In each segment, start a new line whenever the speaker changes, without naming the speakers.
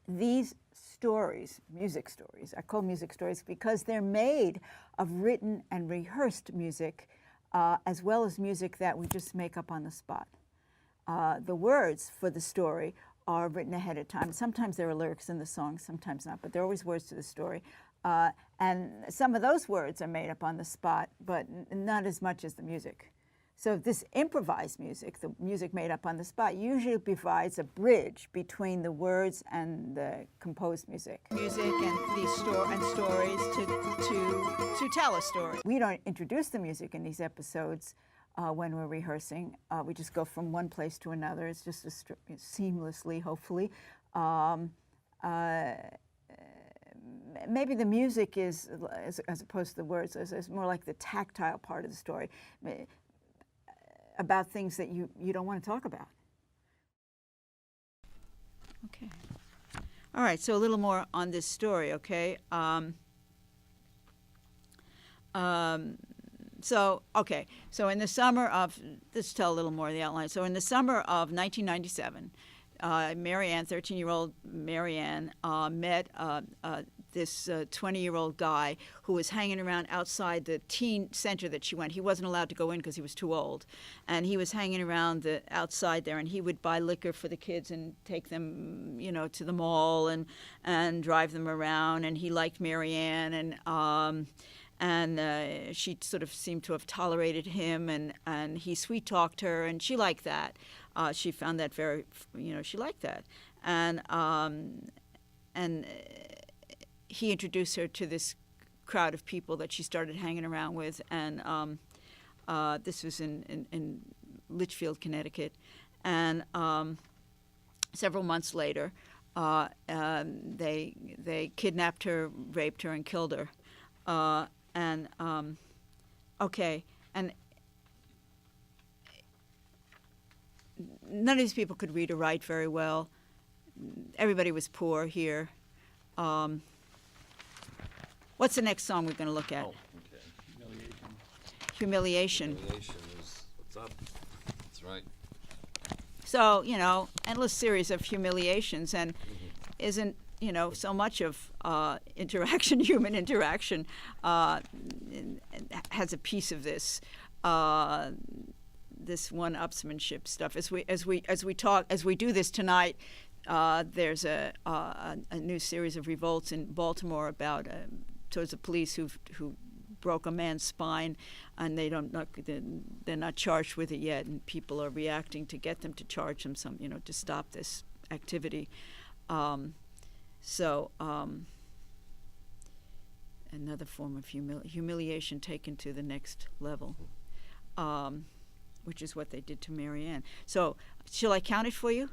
these stories, music stories, I call music stories because they're made of written and rehearsed music, as well as music that we just make up on the spot. The words for the story are written ahead of time. Sometimes there are lyrics in the song, sometimes not, but there are always words to the story. And some of those words are made up on the spot, but not as much as the music. So this improvised music, the music made up on the spot, usually provides a bridge between the words and the composed music. Music and these stories to tell a story. We don't introduce the music in these episodes when we're rehearsing. We just go from one place to another. It's just seamlessly, hopefully. Maybe the music is, as opposed to the words, is more like the tactile part of the story, about things that you don't want to talk about. Okay. All right, so a little more on this story, okay? So in the summer of, let's tell a little more of the outline. So in the summer of 1997, Marianne, 13-year-old Marianne, met this 20-year-old guy who was hanging around outside the teen center that she went. He wasn't allowed to go in because he was too old. And he was hanging around outside there, and he would buy liquor for the kids and take them, to the mall and drive them around. And he liked Marianne, and she sort of seemed to have tolerated him, and he sweet-talked her, and she liked that. She found that very, she liked that. And he introduced her to this crowd of people that she started hanging around with, and this was in Litchfield, Connecticut. And several months later, they kidnapped her, raped her, and killed her. And none of these people could read or write very well. Everybody was poor here. What's the next song we're going to look at?
Oh, okay.
Humiliation.
Humiliation is what's up. That's right.
So, endless series of humiliations, and isn't, so much of interaction, human interaction, has a piece of this. This one-upsmanship stuff. As we do this tonight, there's a new series of revolts in Baltimore about towards the police who broke a man's spine, and they're not charged with it yet, and people are reacting to get them to charge them to stop this activity. Another form of humiliation taken to the next level. Which is what they did to Marianne. So, shall I count it for you?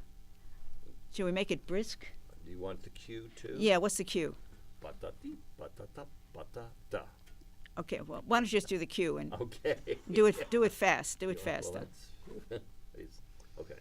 Shall we make it brisk?
Do you want the cue too?
Yeah, what's the cue?
Patati, patata, patata.
Okay, well, why don't you just do the cue and
Okay.
do it fast. Do it fast.
Well, okay.